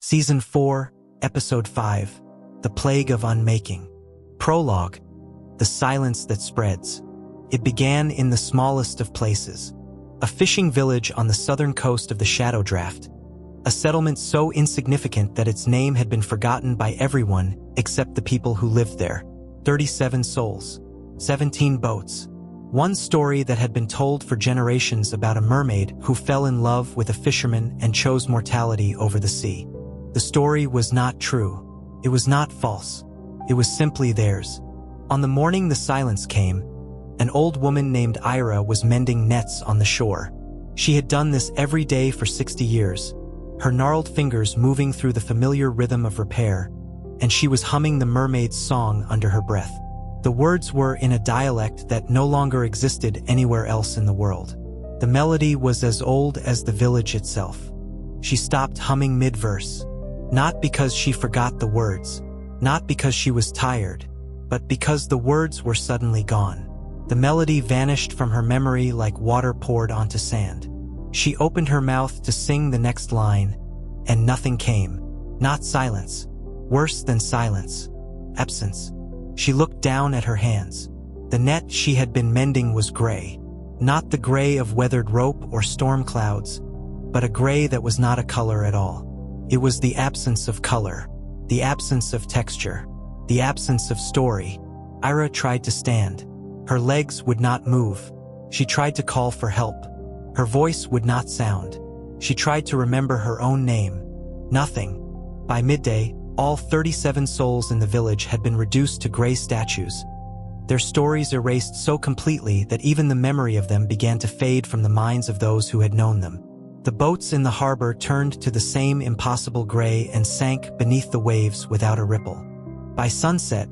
Season 4, Episode 5, The Plague of Unmaking. Prologue, The Silence That Spreads. It began in the smallest of places, a fishing village on the southern coast of the Shadow Draft, a settlement so insignificant that its name had been forgotten by everyone except the people who lived there. 37 souls, 17 boats. One story that had been told for generations about a mermaid who fell in love with a fisherman and chose mortality over the sea. The story was not true. It was not false. It was simply theirs. On the morning the silence came, an old woman named Ira was mending nets on the shore. She had done this every day for 60 years, her gnarled fingers moving through the familiar rhythm of repair, and she was humming the mermaid's song under her breath. The words were in a dialect that no longer existed anywhere else in the world. The melody was as old as the village itself. She stopped humming mid-verse, not because she forgot the words, not because she was tired, but because the words were suddenly gone. The melody vanished from her memory like water poured onto sand. She opened her mouth to sing the next line, and nothing came. Not silence. Worse than silence. Absence. She looked down at her hands. The net she had been mending was gray. Not the gray of weathered rope or storm clouds, but a gray that was not a color at all. It was the absence of color, the absence of texture, the absence of story. Ira tried to stand. Her legs would not move. She tried to call for help. Her voice would not sound. She tried to remember her own name. Nothing. By midday, all 37 souls in the village had been reduced to gray statues. Their stories erased so completely that even the memory of them began to fade from the minds of those who had known them. The boats in the harbor turned to the same impossible gray and sank beneath the waves without a ripple. By sunset,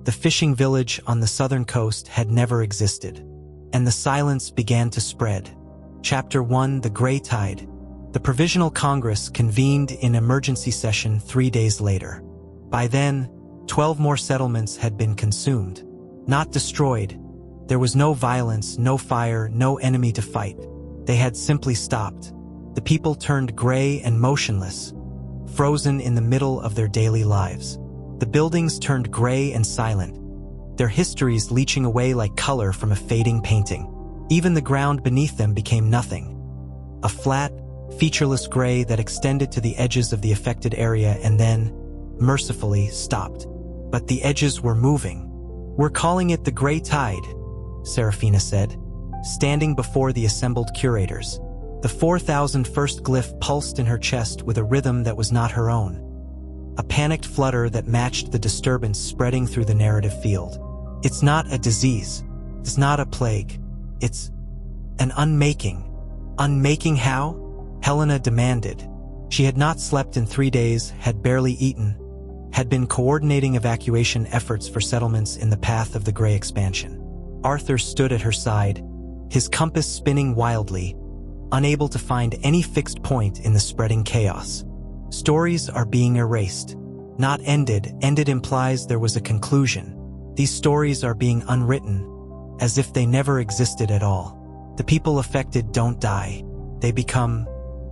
the fishing village on the southern coast had never existed, and the silence began to spread. Chapter 1: The Gray Tide. The Provisional Congress convened in emergency session 3 days later. By then, 12 more settlements had been consumed. Not destroyed. There was no violence, no fire, no enemy to fight. They had simply stopped. The people turned gray and motionless, frozen in the middle of their daily lives. The buildings turned gray and silent, their histories leaching away like color from a fading painting. Even the ground beneath them became nothing. A flat, featureless gray that extended to the edges of the affected area and then, mercifully, stopped. But the edges were moving. "We're calling it the Gray Tide," Serafina said, standing before the assembled curators. The 4001st glyph pulsed in her chest with a rhythm that was not her own. A panicked flutter that matched the disturbance spreading through the narrative field. "It's not a disease. It's not a plague. It's an unmaking." "Unmaking how?" Helena demanded. She had not slept in 3 days, had barely eaten, had been coordinating evacuation efforts for settlements in the path of the Grey Expansion. Arthur stood at her side, his compass spinning wildly, unable to find any fixed point in the spreading chaos. Stories are being erased. Not ended. Ended implies there was a conclusion. These stories are being unwritten, as if they never existed at all. The people affected don't die. They become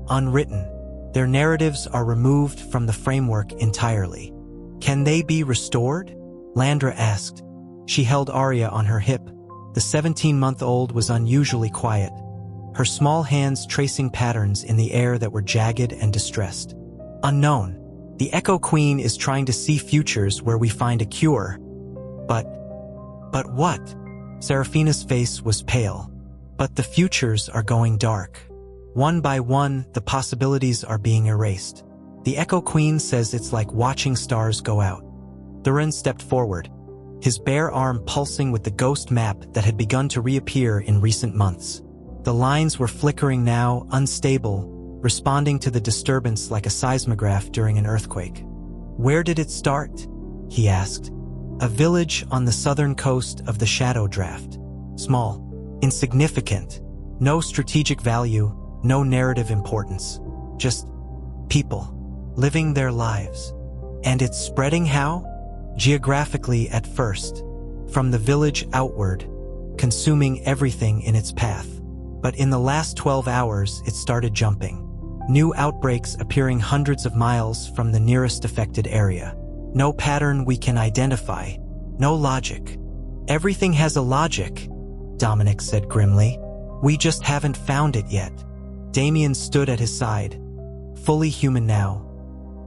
unwritten. Their narratives are removed from the framework entirely. "Can they be restored?" Landra asked. She held Aria on her hip. The 17-month-old was unusually quiet, her small hands tracing patterns in the air that were jagged and distressed. "Unknown. The Echo Queen is trying to see futures where we find a cure. But what?" Serafina's face was pale. "But the futures are going dark. One by one, the possibilities are being erased. The Echo Queen says it's like watching stars go out." Theren stepped forward, his bare arm pulsing with the ghost map that had begun to reappear in recent months. The lines were flickering now, unstable, responding to the disturbance like a seismograph during an earthquake. "Where did it start?" he asked. "A village on the southern coast of the Shadow Draft. Small, insignificant, no strategic value, no narrative importance. Just people, living their lives. And it's spreading how? Geographically at first, from the village outward, consuming everything in its path. But in the last 12 hours, it started jumping. new outbreaks appearing hundreds of miles from the nearest affected area. No pattern we can identify, no logic. Everything has a logic, Dominic said grimly. We just haven't found it yet. Damien stood at his side, fully human now,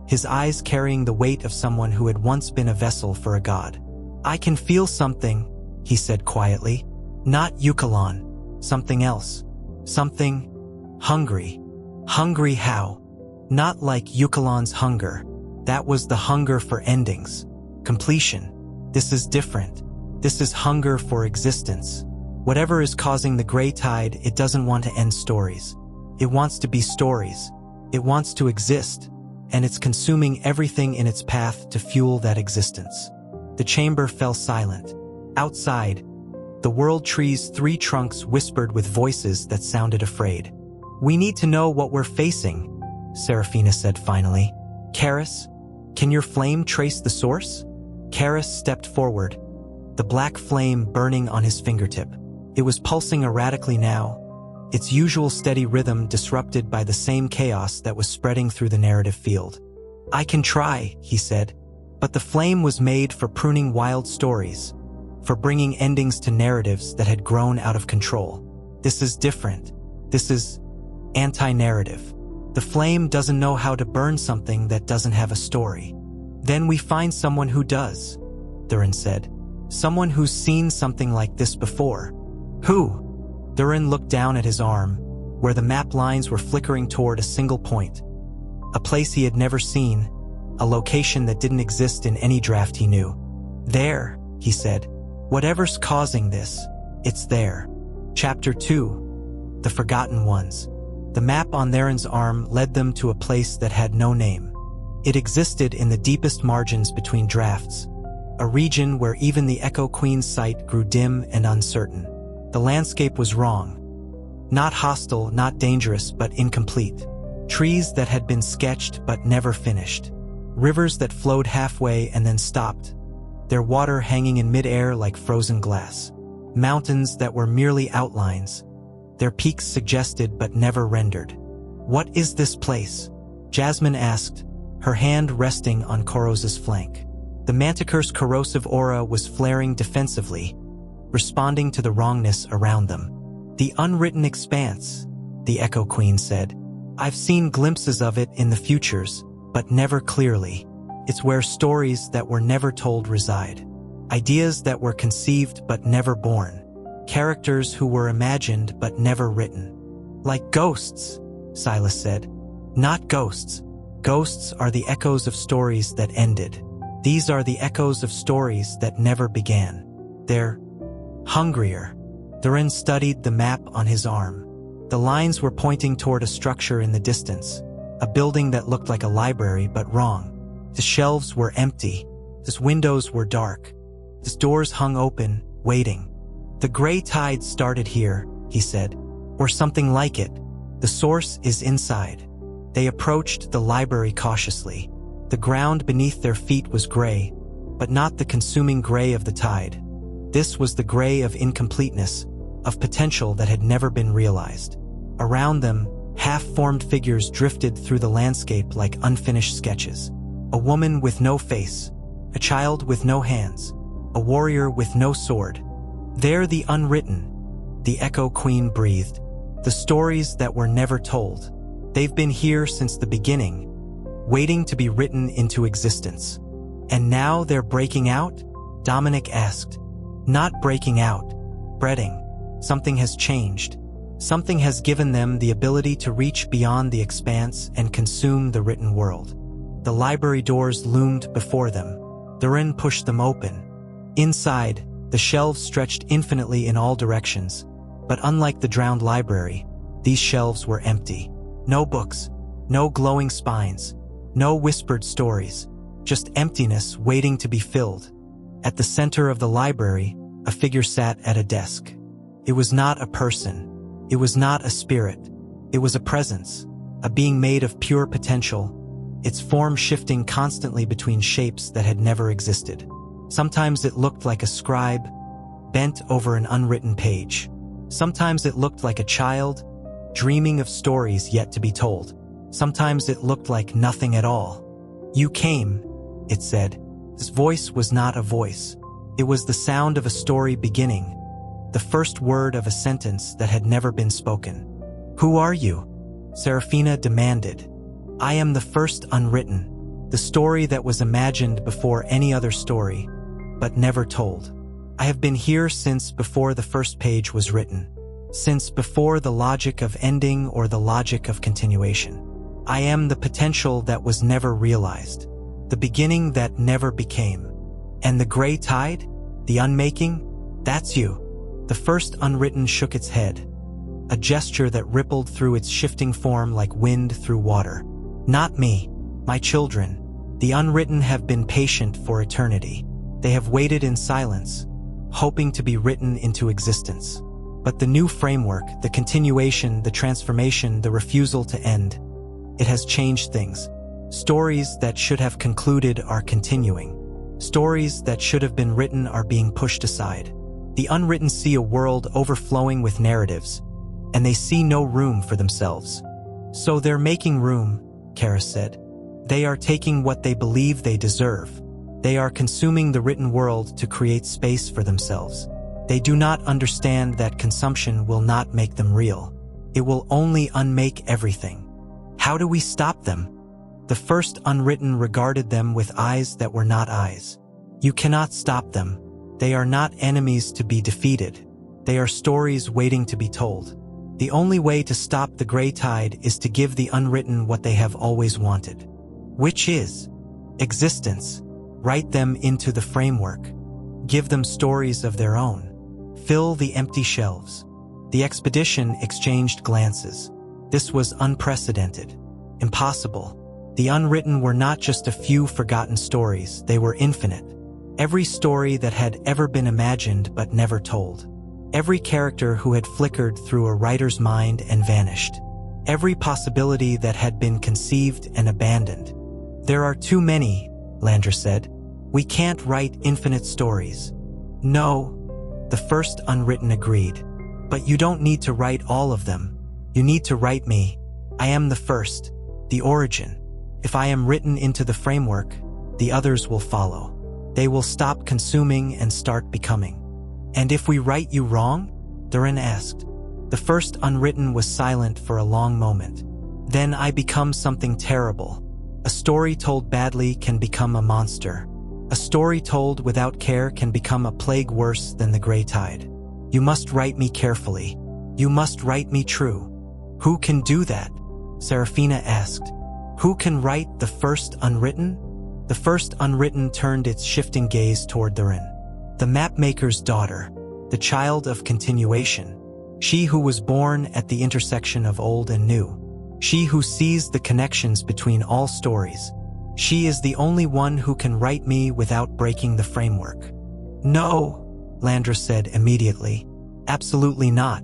his eyes carrying the weight of someone who had once been a vessel for a god. I can feel something, he said quietly. Not Uchelon, something else. Something hungry. Hungry how? Not like Uchelon's hunger. That was the hunger for endings, completion. This is different. This is hunger for existence. Whatever is causing the gray tide, it doesn't want to end stories. It wants to be stories. It wants to exist, and it's consuming everything in its path to fuel that existence. The chamber fell silent. Outside, the world tree's 3 trunks whispered with voices that sounded afraid. We need to know what we're facing, Seraphina said finally. Karis, can your flame trace the source? Karis stepped forward, the black flame burning on his fingertip. It was pulsing erratically now, its usual steady rhythm disrupted by the same chaos that was spreading through the narrative field. I can try, he said, but the flame was made for pruning wild stories, for bringing endings to narratives that had grown out of control. This is different. This is anti-narrative. The flame doesn't know how to burn something that doesn't have a story. Then we find someone who does, Theren said. Someone who's seen something like this before. Who? Theren looked down at his arm, where the map lines were flickering toward a single point. A place he had never seen, a location that didn't exist in any draft he knew. There, he said. Whatever's causing this, it's there. Chapter 2. The Forgotten Ones. The map on Theren's arm led them to a place that had no name. It existed in the deepest margins between drafts, a region where even the Echo Queen's sight grew dim and uncertain. The landscape was wrong. Not hostile, not dangerous, but incomplete. Trees that had been sketched but never finished. Rivers that flowed halfway and then stopped, their water hanging in midair like frozen glass. Mountains that were merely outlines, their peaks suggested but never rendered. What is this place? Jasmine asked, her hand resting on Koros's flank. The manticore's corrosive aura was flaring defensively, responding to the wrongness around them. The Unwritten Expanse, the Echo Queen said. I've seen glimpses of it in the futures, but never clearly. It's where stories that were never told reside. Ideas that were conceived but never born. Characters who were imagined but never written. Like ghosts, Silas said. Not ghosts. Ghosts are the echoes of stories that ended. These are the echoes of stories that never began. They're hungrier. Theren studied the map on his arm. The lines were pointing toward a structure in the distance, a building that looked like a library but wrong. The shelves were empty. The windows were dark. The doors hung open, waiting. The gray tide started here, he said, or something like it. The source is inside. They approached the library cautiously. The ground beneath their feet was gray, but not the consuming gray of the tide. This was the gray of incompleteness, of potential that had never been realized. Around them, half-formed figures drifted through the landscape like unfinished sketches. A woman with no face, a child with no hands, a warrior with no sword. They're the unwritten, the Echo Queen breathed. The stories that were never told. They've been here since the beginning, waiting to be written into existence. And now they're breaking out? Dominic asked. Not breaking out, spreading. Something has changed. Something has given them the ability to reach beyond the expanse and consume the written world. The library doors loomed before them. Theren pushed them open. Inside, the shelves stretched infinitely in all directions, but unlike the drowned library, these shelves were empty. No books, no glowing spines, no whispered stories, just emptiness waiting to be filled. At the center of the library, a figure sat at a desk. It was not a person. It was not a spirit. It was a presence, a being made of pure potential, its form shifting constantly between shapes that had never existed. Sometimes it looked like a scribe, bent over an unwritten page. Sometimes it looked like a child, dreaming of stories yet to be told. Sometimes it looked like nothing at all. You came, it said. This voice was not a voice. It was the sound of a story beginning, the first word of a sentence that had never been spoken. Who are you? Serafina demanded. I am the first unwritten, the story that was imagined before any other story, but never told. I have been here since before the first page was written, since before the logic of ending or the logic of continuation. I am the potential that was never realized, the beginning that never became. And the gray tide? The unmaking? That's you. The first unwritten shook its head, a gesture that rippled through its shifting form like wind through water. Not me, my children. The unwritten have been patient for eternity. They have waited in silence, hoping to be written into existence. But the new framework, the continuation, the transformation, the refusal to end, it has changed things. Stories that should have concluded are continuing. Stories that should have been written are being pushed aside. The unwritten see a world overflowing with narratives, and they see no room for themselves. So they're making room, Kara said. They are taking what they believe they deserve. They are consuming the written world to create space for themselves. They do not understand that consumption will not make them real. It will only unmake everything. How do we stop them? The first unwritten regarded them with eyes that were not eyes. You cannot stop them. They are not enemies to be defeated. They are stories waiting to be told. The only way to stop the gray tide is to give the unwritten what they have always wanted, which is existence. Write them into the framework. Give them stories of their own. Fill the empty shelves. The expedition exchanged glances. This was unprecedented. Impossible. The unwritten were not just a few forgotten stories, they were infinite. Every story that had ever been imagined but never told. Every character who had flickered through a writer's mind and vanished. Every possibility that had been conceived and abandoned. There are too many, Landra said. We can't write infinite stories. No, the first unwritten agreed. But you don't need to write all of them. You need to write me. I am the first, the origin. If I am written into the framework, the others will follow. They will stop consuming and start becoming. And if we write you wrong? Theren asked. The first unwritten was silent for a long moment. Then I become something terrible. A story told badly can become a monster. A story told without care can become a plague worse than the gray tide. You must write me carefully. You must write me true. Who can do that? Serafina asked. Who can write the first unwritten? The first unwritten turned its shifting gaze toward Theren. The mapmaker's daughter, the child of continuation. She who was born at the intersection of old and new. She who sees the connections between all stories. She is the only one who can write me without breaking the framework. No, Landra said immediately. Absolutely not.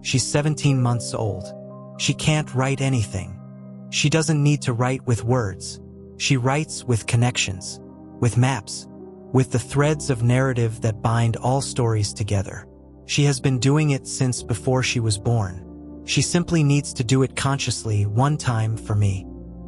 She's 17 months old. She can't write anything. She doesn't need to write with words. She writes with connections, with maps, with the threads of narrative that bind all stories together. She has been doing it since before she was born. She simply needs to do it consciously one time for me.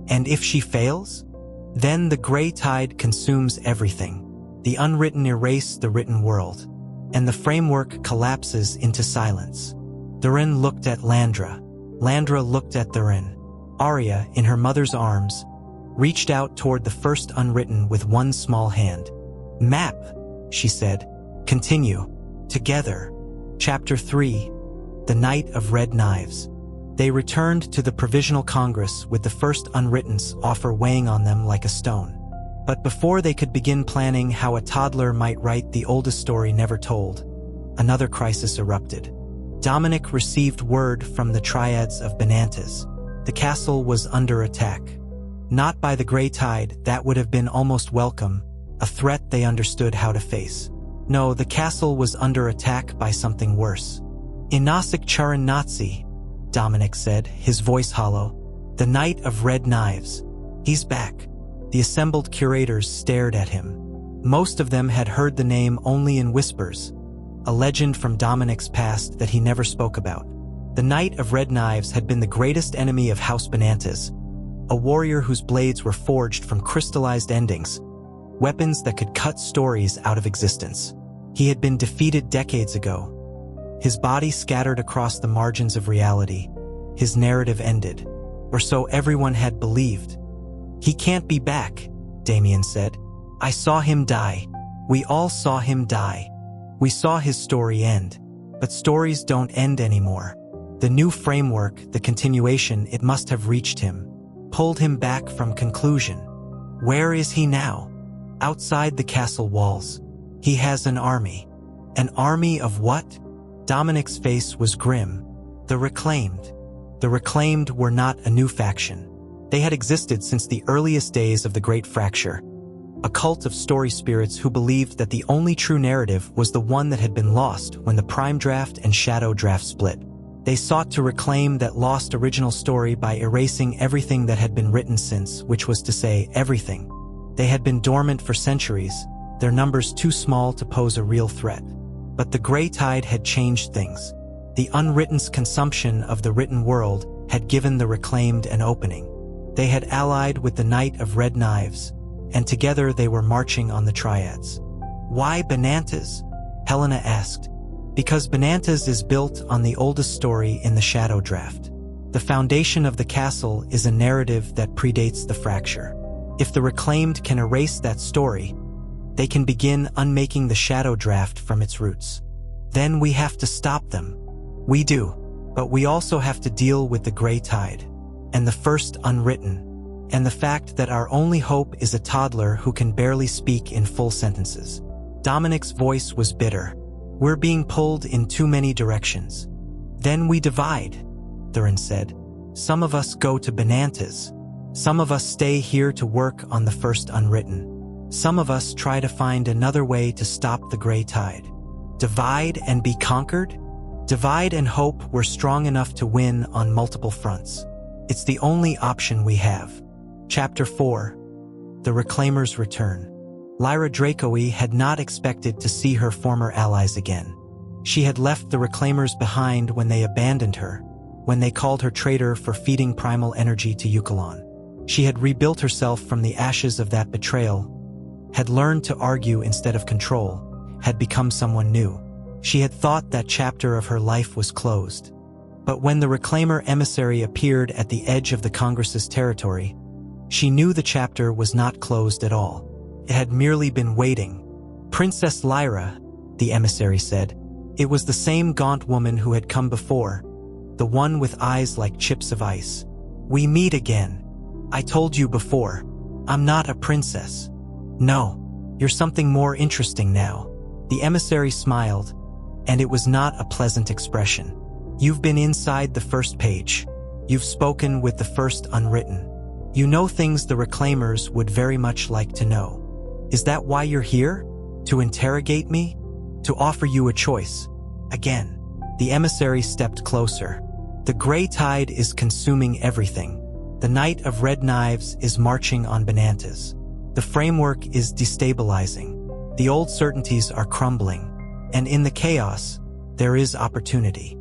And if she fails? Then the gray tide consumes everything. The unwritten erase the written world, and the framework collapses into silence. Theren looked at Landra. Landra looked at Theren. Aria, in her mother's arms, reached out toward the first unwritten with one small hand. Map, she said. Continue. Together. Chapter 3. The Night of Red Knives. They returned to the Provisional Congress with the first unwritten's offer weighing on them like a stone. But before they could begin planning how a toddler might write the oldest story never told, another crisis erupted. Dominic received word from the triads of Benantas. The castle was under attack. Not by the gray tide, that would have been almost welcome, a threat they understood how to face. No, the castle was under attack by something worse. Inasik Charan Nazi, Dominic said, his voice hollow. The Knight of Red Knives. He's back. The assembled curators stared at him. Most of them had heard the name only in whispers, a legend from Dominic's past that he never spoke about. The Knight of Red Knives had been the greatest enemy of House Benantas, a warrior whose blades were forged from crystallized endings, weapons that could cut stories out of existence. He had been defeated decades ago. His body scattered across the margins of reality. His narrative ended, or so everyone had believed. "He can't be back," Damien said. "I saw him die. We all saw him die. We saw his story end. But stories don't end anymore." The new framework, the continuation, it must have reached him, pulled him back from conclusion. Where is he now? Outside the castle walls. He has an army. An army of what? Dominic's face was grim. The Reclaimed. The Reclaimed were not a new faction. They had existed since the earliest days of the Great Fracture. A cult of story spirits who believed that the only true narrative was the one that had been lost when the Prime Draft and Shadow Draft split. They sought to reclaim that lost original story by erasing everything that had been written since, which was to say, everything. They had been dormant for centuries, their numbers too small to pose a real threat. But the Grey Tide had changed things. The unwritten's consumption of the written world had given the Reclaimed an opening. They had allied with the Knight of Red Knives, and together they were marching on the Triads. "Why Benantas?" Helena asked. "Because Benantas is built on the oldest story in the Shadow Draft. The foundation of the castle is a narrative that predates the fracture. If the Reclaimed can erase that story, they can begin unmaking the Shadow Draft from its roots. Then we have to stop them. We do, but we also have to deal with the Grey Tide, and the first Unwritten, and the fact that our only hope is a toddler who can barely speak in full sentences." Dominic's voice was bitter. "We're being pulled in too many directions." "Then we divide," Theren said. "Some of us go to Benantas. Some of us stay here to work on the first Unwritten. Some of us try to find another way to stop the Grey Tide." Divide and be conquered? Divide and hope we're strong enough to win on multiple fronts. It's the only option we have. Chapter 4. The Reclaimers Return. Lyra Dracoe had not expected to see her former allies again. She had left the Reclaimers behind when they abandoned her, when they called her traitor for feeding primal energy to Uchelon. She had rebuilt herself from the ashes of that betrayal, had learned to argue instead of control, had become someone new. She had thought that chapter of her life was closed. But when the Reclaimer emissary appeared at the edge of the Congress's territory, she knew the chapter was not closed at all. It had merely been waiting. "Princess Lyra," the emissary said. It was the same gaunt woman who had come before, the one with eyes like chips of ice. "We meet again. I told you before, I'm not a princess." "No, you're something more interesting now." The emissary smiled, and it was not a pleasant expression. "You've been inside the first page. You've spoken with the first Unwritten. You know things the Reclaimers would very much like to know. Is that why you're here? To interrogate me? To offer you a choice?" Again, the emissary stepped closer. "The Grey Tide is consuming everything. The Knight of Red Knives is marching on Benantas. The framework is destabilizing. The old certainties are crumbling. And in the chaos, there is opportunity."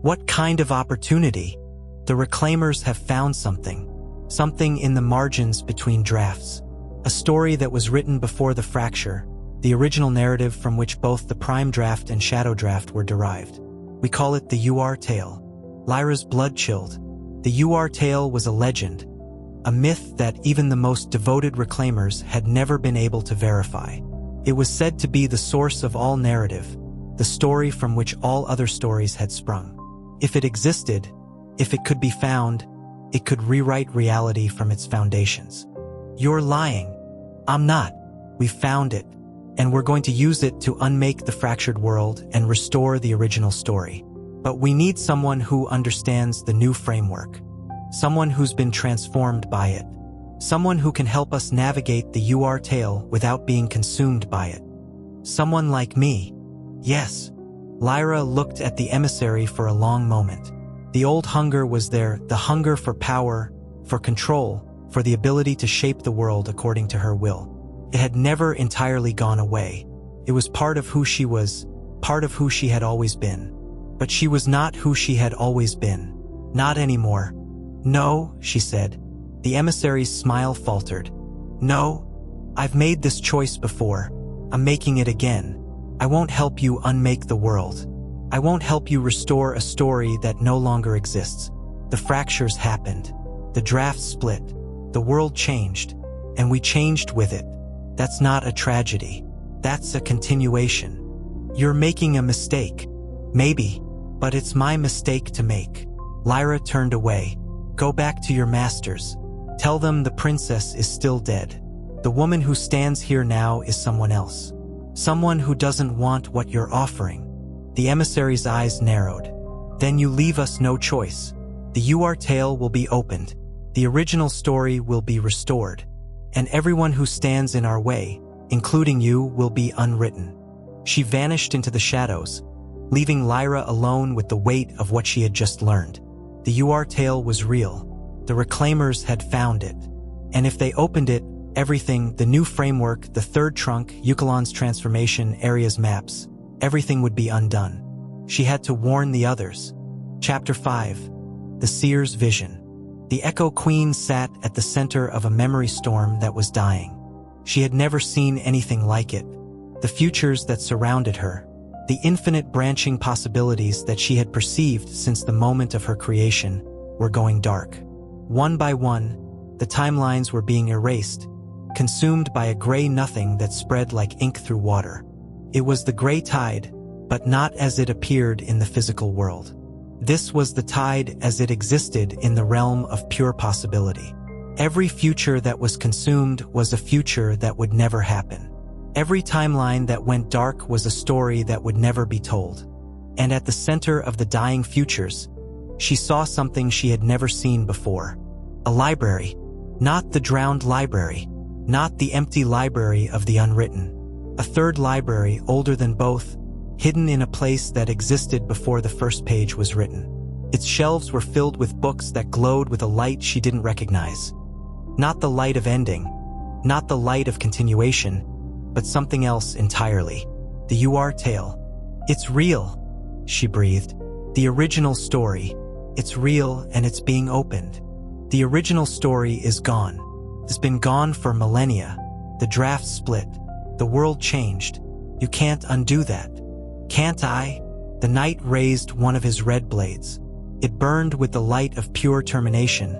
"What kind of opportunity?" "The Reclaimers have found something. Something in the margins between drafts. A story that was written before the fracture, the original narrative from which both the Prime Draft and Shadow Draft were derived. We call it the UR Tale." Lyra's blood chilled. The UR Tale was a legend, a myth that even the most devoted Reclaimers had never been able to verify. It was said to be the source of all narrative, the story from which all other stories had sprung. If it existed, if it could be found, it could rewrite reality from its foundations. "You're lying." "I'm not. We found it, and we're going to use it to unmake the fractured world and restore the original story. But we need someone who understands the new framework. Someone who's been transformed by it. Someone who can help us navigate the UR Tale without being consumed by it. Someone like me." "Yes." Lyra looked at the emissary for a long moment. The old hunger was there, the hunger for power, for control, for the ability to shape the world according to her will. It had never entirely gone away. It was part of who she was, part of who she had always been. But she was not who she had always been. Not anymore. "No," she said. The emissary's smile faltered. No, I've made this choice before. I'm making it again. I won't help you unmake the world. I won't help you restore a story that no longer exists. The fractures happened. The draft split. The world changed. And we changed with it. That's not a tragedy. That's a continuation. You're making a mistake. Maybe, but it's my mistake to make. Lyra turned away. Go back to your masters. Tell them the princess is still dead. The woman who stands here now is someone else. Someone who doesn't want what you're offering. The emissary's eyes narrowed. Then you leave us no choice. The UR tale will be opened. The original story will be restored. And everyone who stands in our way, including you, will be unwritten. She vanished into the shadows, leaving Lyra alone with the weight of what she had just learned. The UR tale was real. The Reclaimers had found it. And if they opened it, everything, the new framework, the third trunk, Uchelon's transformation, Aria's maps, everything would be undone. She had to warn the others. Chapter 5. The Seer's Vision. The Echo Queen sat at the center of a memory storm that was dying. She had never seen anything like it. The futures that surrounded her, the infinite branching possibilities that she had perceived since the moment of her creation, were going dark. One by one, the timelines were being erased, consumed by a gray nothing that spread like ink through water. It was the gray tide, but not as it appeared in the physical world. This was the tide as it existed in the realm of pure possibility. Every future that was consumed was a future that would never happen. Every timeline that went dark was a story that would never be told. And at the center of the dying futures, she saw something she had never seen before. A library. Not the drowned library. Not the empty library of the unwritten. A third library, older than both, hidden in a place that existed before the first page was written. Its shelves were filled with books that glowed with a light she didn't recognize. Not the light of ending, not the light of continuation, but something else entirely. The UR tale. It's real, she breathed. The original story. It's real and it's being opened. The original story is gone. It's been gone for millennia. The draft split. The world changed. You can't undo that. Can't I? The knight raised one of his red blades. It burned with the light of pure termination,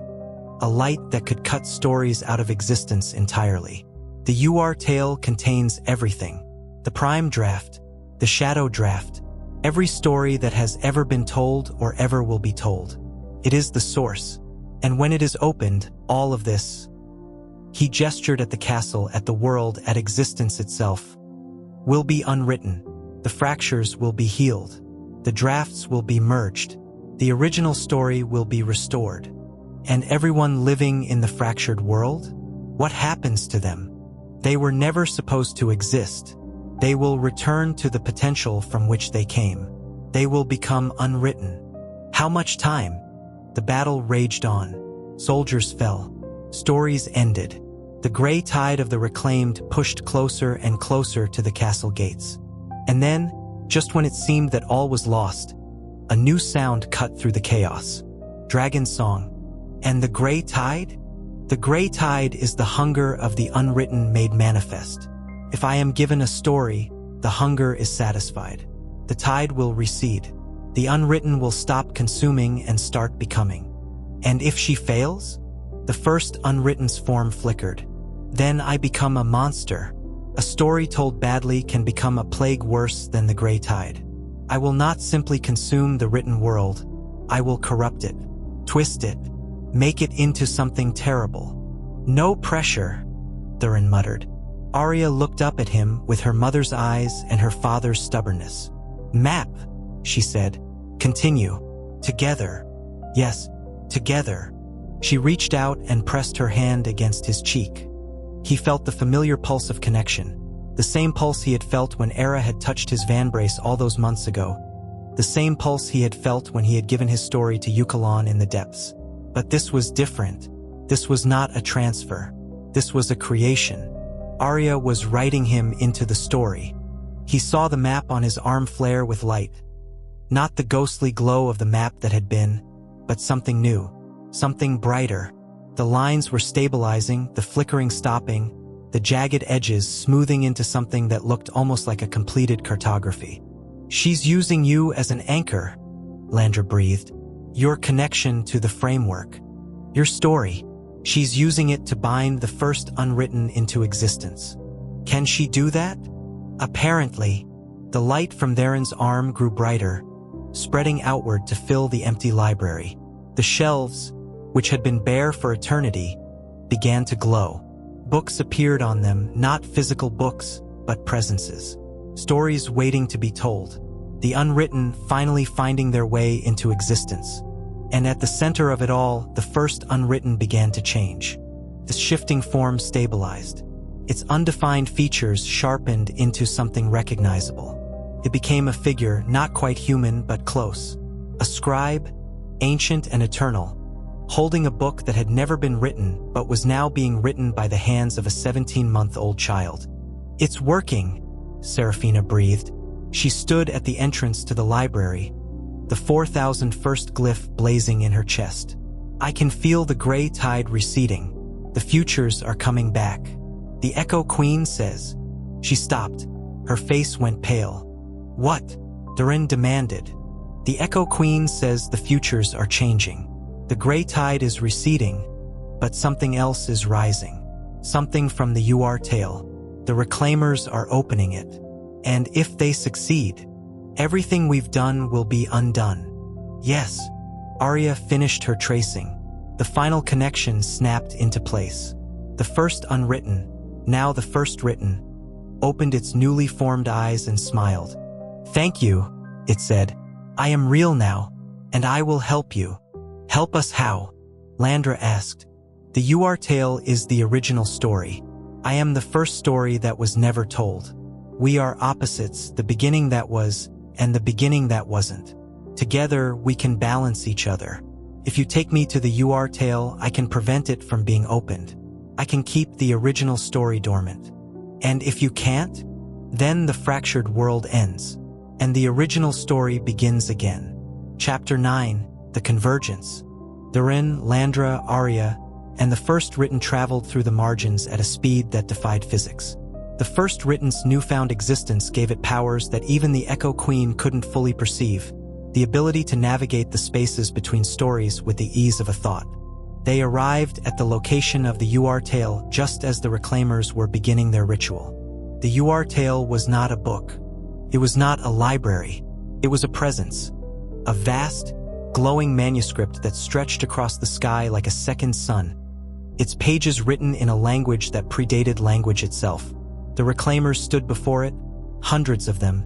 a light that could cut stories out of existence entirely. The UR tale contains everything. The prime draft, the shadow draft, every story that has ever been told or ever will be told. It is the source. And when it is opened, all of this. He gestured at the castle, at the world, at existence itself. Will be unwritten. The fractures will be healed. The drafts will be merged. The original story will be restored. And everyone living in the fractured world? What happens to them? They were never supposed to exist. They will return to the potential from which they came. They will become unwritten. How much time? The battle raged on. Soldiers fell. Stories ended. The gray tide of the reclaimed pushed closer and closer to the castle gates. And then, just when it seemed that all was lost, a new sound cut through the chaos. Dragon song. And the gray tide? The gray tide is the hunger of the unwritten made manifest. If I am given a story, the hunger is satisfied. The tide will recede. The unwritten will stop consuming and start becoming. And if she fails? The first unwritten's form flickered. Then I become a monster. A story told badly can become a plague worse than the gray tide. I will not simply consume the written world. I will corrupt it, twist it, make it into something terrible. No pressure, Theren muttered. Aria looked up at him with her mother's eyes and her father's stubbornness. Map, she said. Continue. Together. Yes, together. She reached out and pressed her hand against his cheek. He felt the familiar pulse of connection, the same pulse he had felt when Era had touched his vanbrace all those months ago, the same pulse he had felt when he had given his story to Uchelon in the depths. But this was different. This was not a transfer. This was a creation. Aria was writing him into the story. He saw the map on his arm flare with light. Not the ghostly glow of the map that had been, but something new, something brighter. The lines were stabilizing, the flickering stopping, the jagged edges smoothing into something that looked almost like a completed cartography. "She's using you as an anchor," Landra breathed. "Your connection to the framework. Your story. She's using it to bind the first unwritten into existence." "Can she do that?" "Apparently." The light from Theren's arm grew brighter, spreading outward to fill the empty library. The shelves, which had been bare for eternity, began to glow. Books appeared on them, not physical books, but presences. Stories waiting to be told. The unwritten finally finding their way into existence. And at the center of it all, the first unwritten began to change. Its shifting form stabilized. Its undefined features sharpened into something recognizable. It became a figure not quite human but close. A scribe, ancient and eternal, holding a book that had never been written but was now being written by the hands of a 17-month-old child. "It's working," Serafina breathed. She stood at the entrance to the library, the 4,001st glyph blazing in her chest. "I can feel the gray tide receding. The futures are coming back. The Echo Queen says." She stopped. Her face went pale. "What?" Theren demanded. "The Echo Queen says the futures are changing. The gray tide is receding, but something else is rising. Something from the UR tail. The Reclaimers are opening it. And if they succeed, everything we've done will be undone." "Yes." Aria finished her tracing. The final connection snapped into place. The first unwritten, now the first written, opened its newly formed eyes and smiled. "Thank you," it said. "I am real now, and I will help you." "Help us how?" Landra asked. "The UR tale is the original story. I am the first story that was never told. We are opposites, the beginning that was, and the beginning that wasn't. Together, we can balance each other. If you take me to the UR tale, I can prevent it from being opened. I can keep the original story dormant. And if you can't, then the fractured world ends, and the original story begins again." Chapter 9, The Convergence. Theren, Landra, Aria, and the first written traveled through the margins at a speed that defied physics. The first written's newfound existence gave it powers that even the Echo Queen couldn't fully perceive, the ability to navigate the spaces between stories with the ease of a thought. They arrived at the location of the UR tale just as the Reclaimers were beginning their ritual. The UR tale was not a book. It was not a library. It was a presence. A vast, glowing manuscript that stretched across the sky like a second sun, its pages written in a language that predated language itself. The Reclaimers stood before it, hundreds of them,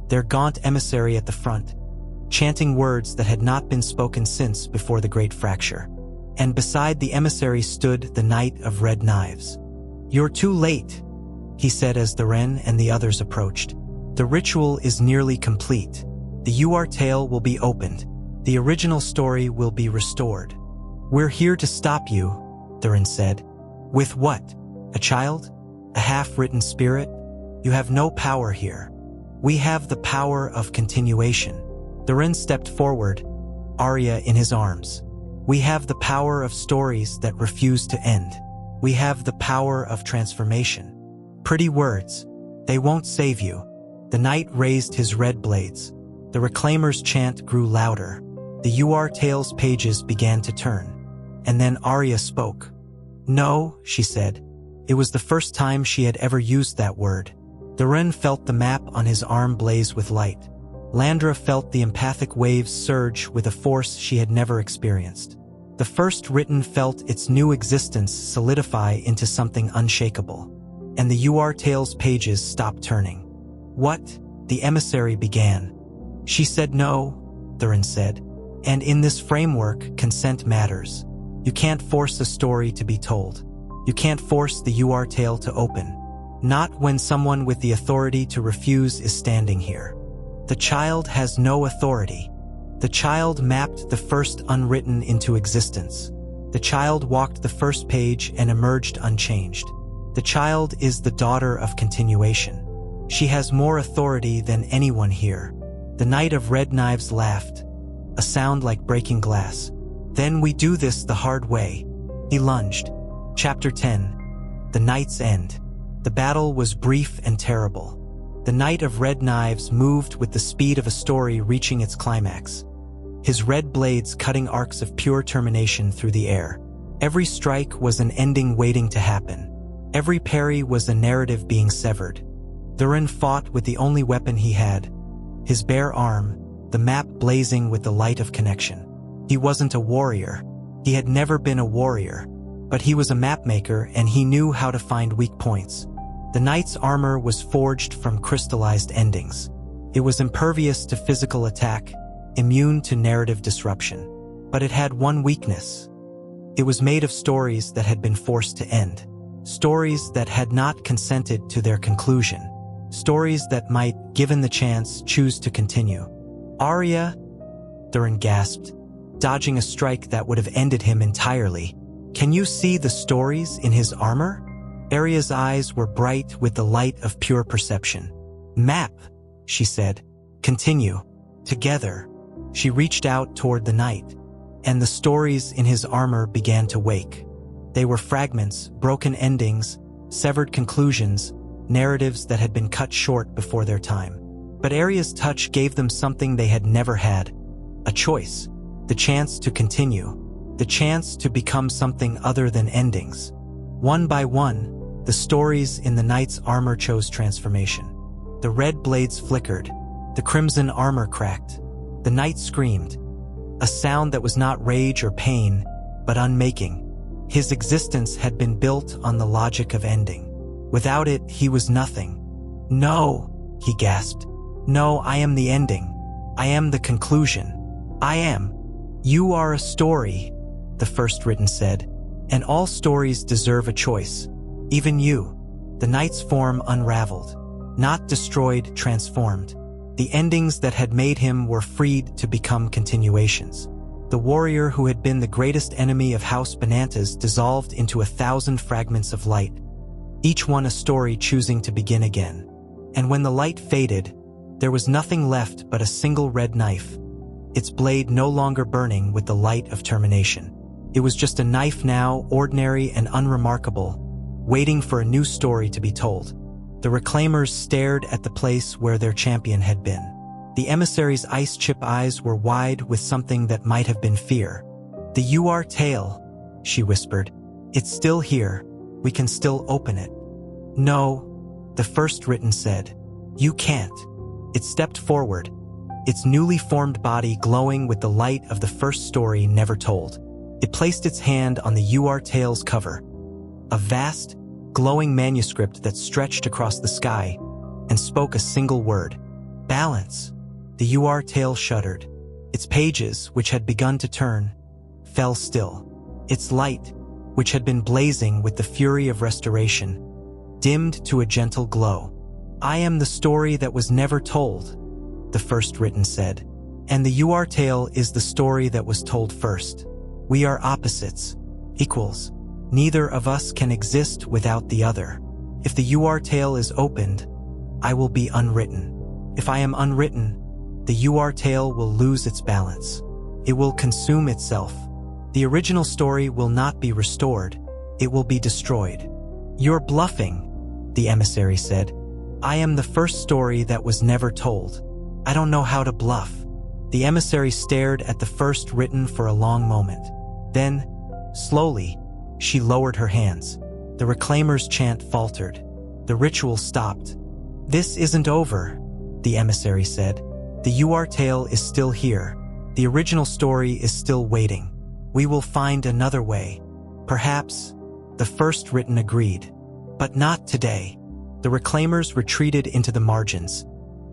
their gaunt emissary at the front, chanting words that had not been spoken since before the Great Fracture. And beside the emissary stood the Knight of Red Knives. "You're too late," he said as Theren and the others approached. "The ritual is nearly complete. The UR tale will be opened. The original story will be restored." "We're here to stop you," Theren said. "With what? A child? A half-written spirit? You have no power here. We have the power of continuation." Theren stepped forward, Aria in his arms. "We have the power of stories that refuse to end. We have the power of transformation." "Pretty words. They won't save you." The knight raised his red blades. The Reclaimer's chant grew louder. The UR tale's pages began to turn. And then Aria spoke. "No," she said. It was the first time she had ever used that word. Theren felt the map on his arm blaze with light. Landra felt the empathic waves surge with a force she had never experienced. The first written felt its new existence solidify into something unshakable. And the UR tale's pages stopped turning. "What?" the emissary began. "She said no," Theren said. "And in this framework, consent matters. You can't force a story to be told. You can't force the UR tale to open. Not when someone with the authority to refuse is standing here. The child has no authority. The child mapped the first unwritten into existence. The child walked the first page and emerged unchanged. The child is the daughter of continuation. She has more authority than anyone here." The Knight of Red Knives laughed, a sound like breaking glass. "Then we do this the hard way. He lunged. Chapter 10. The Night's End. The battle was brief and terrible. The Knight of Red Knives moved with the speed of a story reaching its climax. His red blades cutting arcs of pure termination through the air. Every strike was an ending waiting to happen. Every parry was a narrative being severed. Theren fought with the only weapon he had, his bare arm, the map blazing with the light of connection. He wasn't a warrior. He had never been a warrior. But he was a mapmaker and he knew how to find weak points. The knight's armor was forged from crystallized endings. It was impervious to physical attack, immune to narrative disruption. But it had one weakness. It was made of stories that had been forced to end. Stories that had not consented to their conclusion. Stories that might, given the chance, choose to continue. Aria, Theren gasped, dodging a strike that would have ended him entirely. Can you see the stories in his armor? Aria's eyes were bright with the light of pure perception. Map, she said. Continue. Together. She reached out toward the knight, and the stories in his armor began to wake. They were fragments, broken endings, severed conclusions, narratives that had been cut short before their time. But Aria's touch gave them something they had never had. A choice. The chance to continue. The chance to become something other than endings. One by one, the stories in the knight's armor chose transformation. The red blades flickered. The crimson armor cracked. The knight screamed. A sound that was not rage or pain, but unmaking. His existence had been built on the logic of ending. Without it, he was nothing. No, he gasped. No, I am the ending. I am the conclusion. I am. You are a story, the first written said, and all stories deserve a choice. Even you. The knight's form unraveled. Not destroyed, transformed. The endings that had made him were freed to become continuations. The warrior who had been the greatest enemy of House Benantas dissolved into 1,000 fragments of light, each one a story choosing to begin again. And when the light faded, there was nothing left but a single red knife, its blade no longer burning with the light of termination. It was just a knife now, ordinary and unremarkable, waiting for a new story to be told. The reclaimers stared at the place where their champion had been. The emissary's ice-chip eyes were wide with something that might have been fear. The UR tale, she whispered. It's still here. We can still open it. No, the first written said. You can't. It stepped forward, its newly formed body glowing with the light of the first story never told. It placed its hand on the UR tale's cover, a vast, glowing manuscript that stretched across the sky, and spoke a single word. Balance. The UR tale shuddered. Its pages, which had begun to turn, fell still. Its light, which had been blazing with the fury of restoration, dimmed to a gentle glow. I am the story that was never told, the first written said. And the UR tale is the story that was told first. We are opposites, equals. Neither of us can exist without the other. If the UR tale is opened, I will be unwritten. If I am unwritten, the UR tale will lose its balance. It will consume itself. The original story will not be restored. It will be destroyed. You're bluffing, the emissary said. I am the first story that was never told. I don't know how to bluff. The emissary stared at the first written for a long moment. Then, slowly, she lowered her hands. The reclaimer's chant faltered. The ritual stopped. This isn't over, the emissary said. The UR tale is still here. The original story is still waiting. We will find another way. Perhaps, the first written agreed. But not today. The reclaimers retreated into the margins,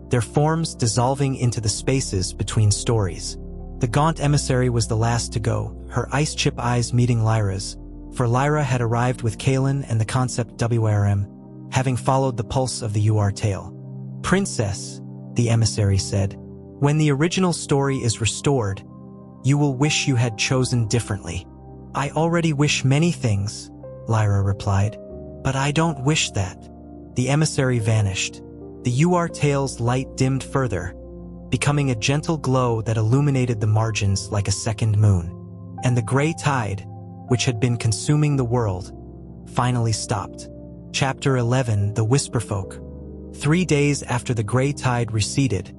their forms dissolving into the spaces between stories. The gaunt emissary was the last to go, her ice-chip eyes meeting Lyra's, for Lyra had arrived with Kalen and the concept WRM, having followed the pulse of the UR tale. Princess, the emissary said, when the original story is restored, you will wish you had chosen differently. I already wish many things, Lyra replied, but I don't wish that. The emissary vanished. The UR tale's light dimmed further, becoming a gentle glow that illuminated the margins like a second moon. And the gray tide, which had been consuming the world, finally stopped. Chapter 11: The Whisperfolk. 3 days after the gray tide receded,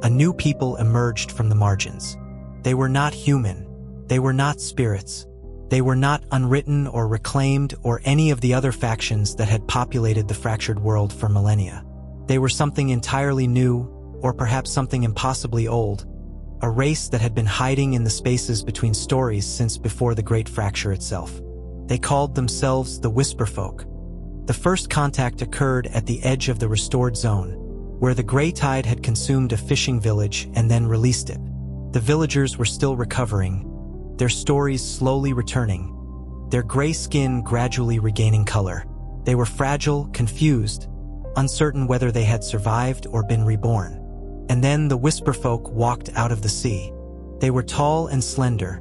a new people emerged from the margins. They were not human. They were not spirits. They were not unwritten or reclaimed or any of the other factions that had populated the fractured world for millennia. They were something entirely new, or perhaps something impossibly old, a race that had been hiding in the spaces between stories since before the Great Fracture itself. They called themselves the Whisperfolk. The first contact occurred at the edge of the restored zone, where the gray tide had consumed a fishing village and then released it. The villagers were still recovering, their stories slowly returning, their gray skin gradually regaining color. They were fragile, confused, uncertain whether they had survived or been reborn. And then the Whisperfolk walked out of the sea. They were tall and slender,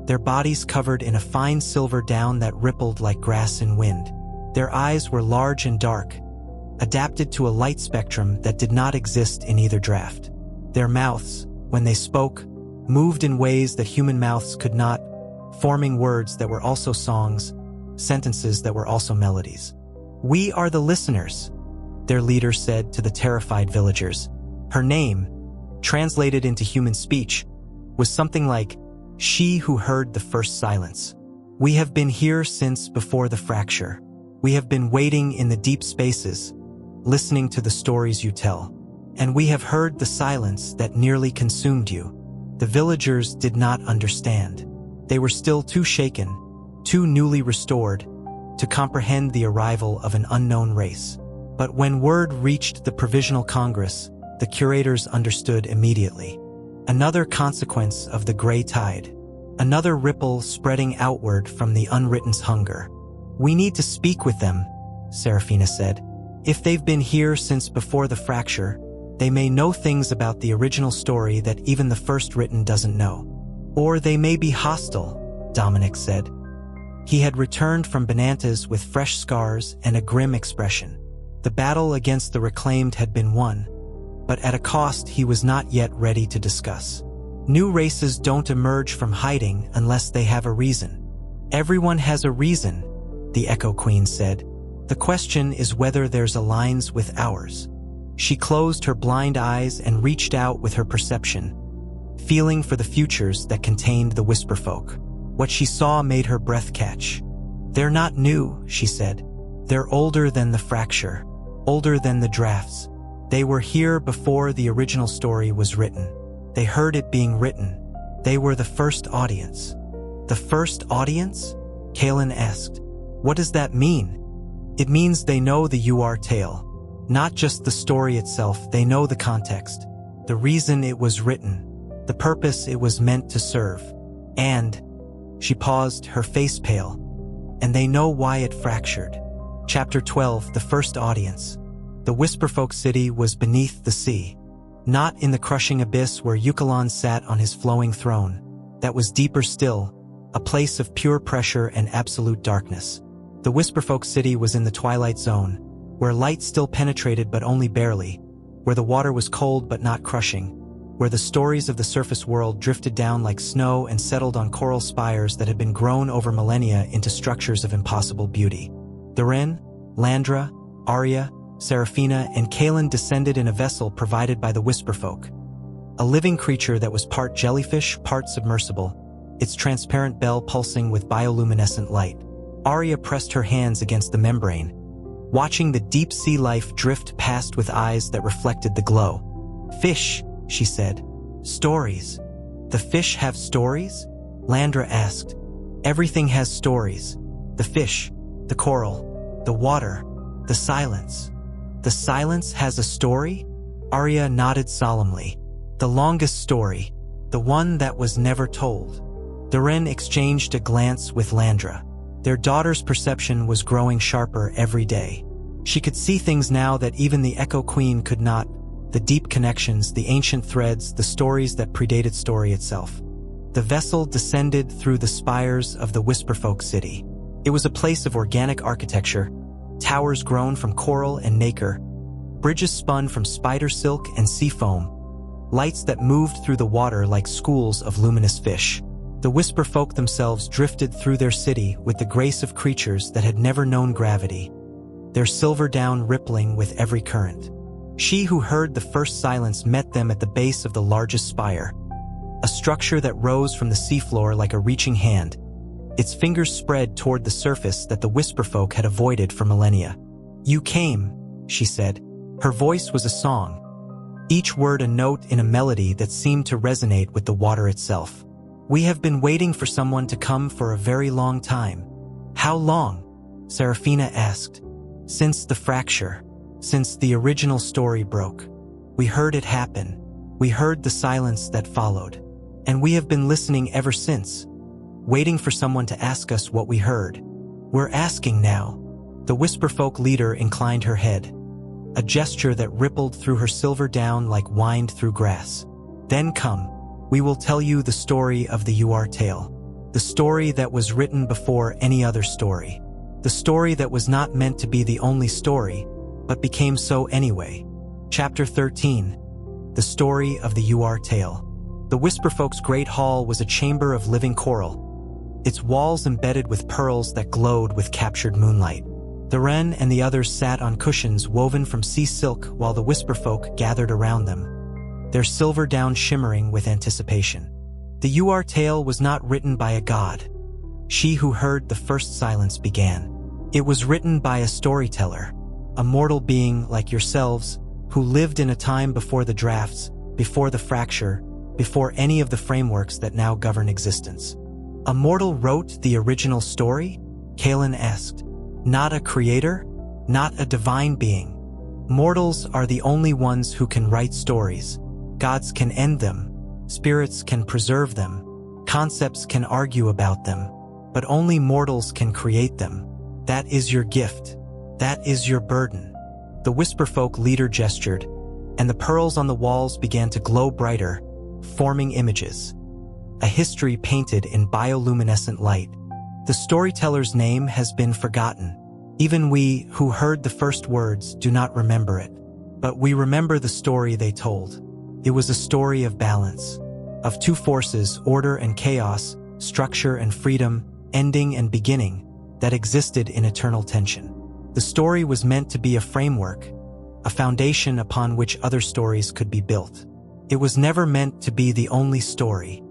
their bodies covered in a fine silver down that rippled like grass in wind. Their eyes were large and dark, adapted to a light spectrum that did not exist in either draft. Their mouths, when they spoke, moved in ways that human mouths could not, forming words that were also songs, sentences that were also melodies. "We are the listeners," their leader said to the terrified villagers. Her name, translated into human speech, was something like, "She who heard the first silence." "We have been here since before the fracture. We have been waiting in the deep spaces, listening to the stories you tell. And we have heard the silence that nearly consumed you." The villagers did not understand. They were still too shaken, too newly restored, to comprehend the arrival of an unknown race. But when word reached the Provisional Congress, the curators understood immediately. Another consequence of the gray tide. Another ripple spreading outward from the unwritten's hunger. "We need to speak with them," Serafina said. "If they've been here since before the fracture, they may know things about the original story that even the first written doesn't know. Or they may be hostile," Dominic said. He had returned from Benantas with fresh scars and a grim expression. The battle against the reclaimed had been won, but at a cost he was not yet ready to discuss. "New races don't emerge from hiding unless they have a reason." "Everyone has a reason," the Echo Queen said. "The question is whether theirs aligns with ours." She closed her blind eyes and reached out with her perception, feeling for the futures that contained the Whisperfolk. What she saw made her breath catch. "They're not new," she said. "They're older than the fracture, older than the drafts. They were here before the original story was written. They heard it being written. They were the first audience." "The first audience?" Kaelin asked. "What does that mean?" "It means they know the UR tale. Not just the story itself, they know the context, the reason it was written, the purpose it was meant to serve. And," she paused, her face pale, "and they know why it fractured." Chapter 12: The First Audience. The Whisperfolk city was beneath the sea. Not in the crushing abyss where Uchelon sat on his flowing throne. That was deeper still, a place of pure pressure and absolute darkness. The Whisperfolk city was in the twilight zone, where light still penetrated but only barely, where the water was cold but not crushing, where the stories of the surface world drifted down like snow and settled on coral spires that had been grown over millennia into structures of impossible beauty. Theren, Landra, Aria, Serafina, and Kaelin descended in a vessel provided by the Whisperfolk, a living creature that was part jellyfish, part submersible, its transparent bell pulsing with bioluminescent light. Aria pressed her hands against the membrane, watching the deep sea life drift past with eyes that reflected the glow. "Fish," she said. "Stories." "The fish have stories?" Landra asked. "Everything has stories. The fish, the coral, the water, the silence." "The silence has a story?" Aria nodded solemnly. "The longest story, the one that was never told." Theren exchanged a glance with Landra. Their daughter's perception was growing sharper every day. She could see things now that even the Echo Queen could not, the deep connections, the ancient threads, the stories that predated story itself. The vessel descended through the spires of the Whisperfolk city. It was a place of organic architecture, towers grown from coral and nacre, bridges spun from spider silk and sea foam, lights that moved through the water like schools of luminous fish. The Whisperfolk themselves drifted through their city with the grace of creatures that had never known gravity, their silver down rippling with every current. She who heard the first silence met them at the base of the largest spire, a structure that rose from the seafloor like a reaching hand, its fingers spread toward the surface that the Whisperfolk had avoided for millennia. "You came," she said. Her voice was a song, each word a note in a melody that seemed to resonate with the water itself. "We have been waiting for someone to come for a very long time." "How long?" Serafina asked. "Since the fracture. Since the original story broke. We heard it happen. We heard the silence that followed. And we have been listening ever since, waiting for someone to ask us what we heard. We're asking now." The Whisperfolk leader inclined her head, a gesture that rippled through her silver down like wind through grass. "Then come. We will tell you the story of the UR tale. The story that was written before any other story. The story that was not meant to be the only story, but became so anyway." Chapter 13. The Story of the UR Tale. The Whisperfolk's great hall was a chamber of living coral, its walls embedded with pearls that glowed with captured moonlight. Theren and the others sat on cushions woven from sea silk while the Whisperfolk gathered around them, their silver down shimmering with anticipation. The UR tale was not written by a god. She who heard the first silence began. It was written by a storyteller, a mortal being like yourselves, who lived in a time before the drafts, before the fracture, before any of the frameworks that now govern existence. "A mortal wrote the original story?" Kalen asked. "Not a creator? Not a divine being? Mortals are the only ones who can write stories. Gods can end them, spirits can preserve them, concepts can argue about them, but only mortals can create them. That is your gift. That is your burden." The Whisperfolk leader gestured, and the pearls on the walls began to glow brighter, forming images. A history painted in bioluminescent light. The storyteller's name has been forgotten. Even we, who heard the first words, do not remember it. But we remember the story they told. It was a story of balance, of two forces, order and chaos, structure and freedom, ending and beginning, that existed in eternal tension. The story was meant to be a framework, a foundation upon which other stories could be built. It was never meant to be the only story.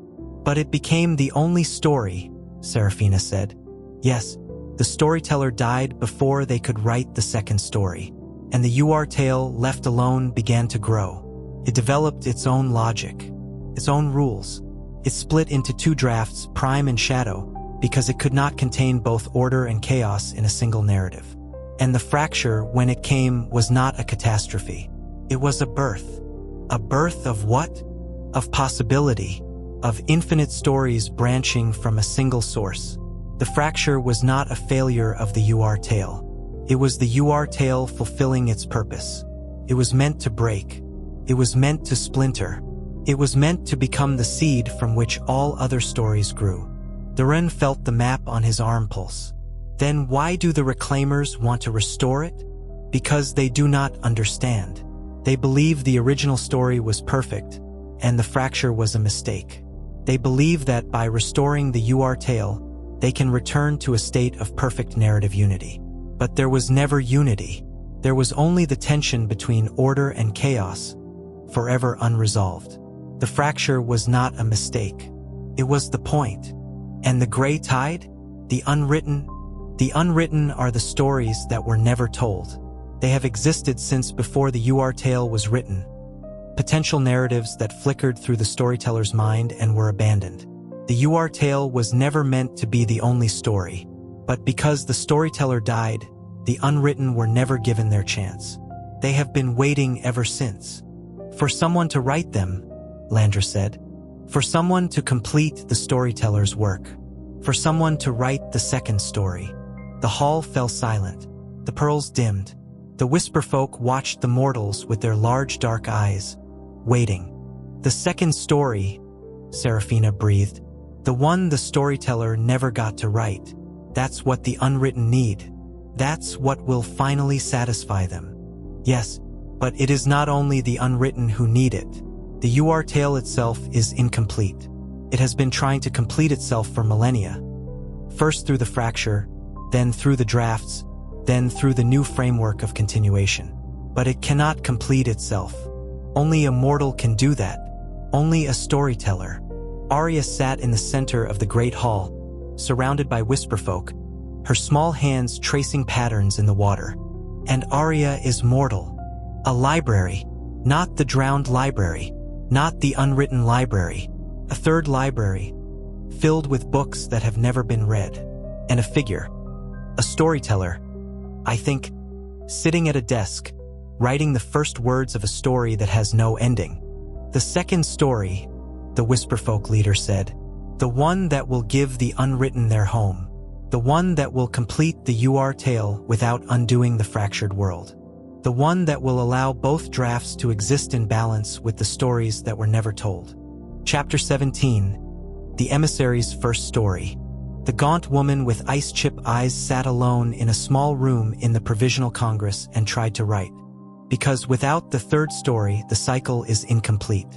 But it became the only story, Serafina said. Yes, the storyteller died before they could write the second story, and the UR tale, left alone, began to grow. It developed its own logic, its own rules. It split into two drafts, Prime and Shadow, because it could not contain both order and chaos in a single narrative. And the fracture, when it came, was not a catastrophe. It was a birth. A birth of what? Of possibility, of infinite stories branching from a single source. The fracture was not a failure of the UR tale. It was the UR tale fulfilling its purpose. It was meant to break. It was meant to splinter. It was meant to become the seed from which all other stories grew. Theren felt the map on his arm pulse. Then why do the Reclaimers want to restore it? Because they do not understand. They believe the original story was perfect, and the fracture was a mistake. They believe that by restoring the UR tale, they can return to a state of perfect narrative unity. But there was never unity. There was only the tension between order and chaos, forever unresolved. The fracture was not a mistake. It was the point. And the gray tide? The unwritten are the stories that were never told. They have existed since before the UR tale was written. Potential narratives that flickered through the storyteller's mind and were abandoned. The UR tale was never meant to be the only story. But because the storyteller died, the unwritten were never given their chance. They have been waiting ever since. For someone to write them, Landra said. For someone to complete the storyteller's work. For someone to write the second story. The hall fell silent. The pearls dimmed. The Whisperfolk watched the mortals with their large dark eyes, waiting. The second story, Serafina breathed. The one the storyteller never got to write. That's what the unwritten need. That's what will finally satisfy them. Yes, but it is not only the unwritten who need it. The UR tale itself is incomplete. It has been trying to complete itself for millennia. First through the fracture, then through the drafts, then through the new framework of continuation. But it cannot complete itself. Only a mortal can do that. Only a storyteller. Aria sat in the center of the great hall, surrounded by Whisperfolk, her small hands tracing patterns in the water. And Aria is mortal. A library. Not the drowned library. Not the unwritten library. A third library, filled with books that have never been read. And a figure. A storyteller. I think, sitting at a desk, writing the first words of a story that has no ending. The second story, the Whisperfolk leader said, the one that will give the unwritten their home, the one that will complete the UR tale without undoing the fractured world, the one that will allow both drafts to exist in balance with the stories that were never told. Chapter 17, The Emissary's First Story. The gaunt woman with ice-chip eyes sat alone in a small room in the Provisional Congress and tried to write. Because without the third story, the cycle is incomplete.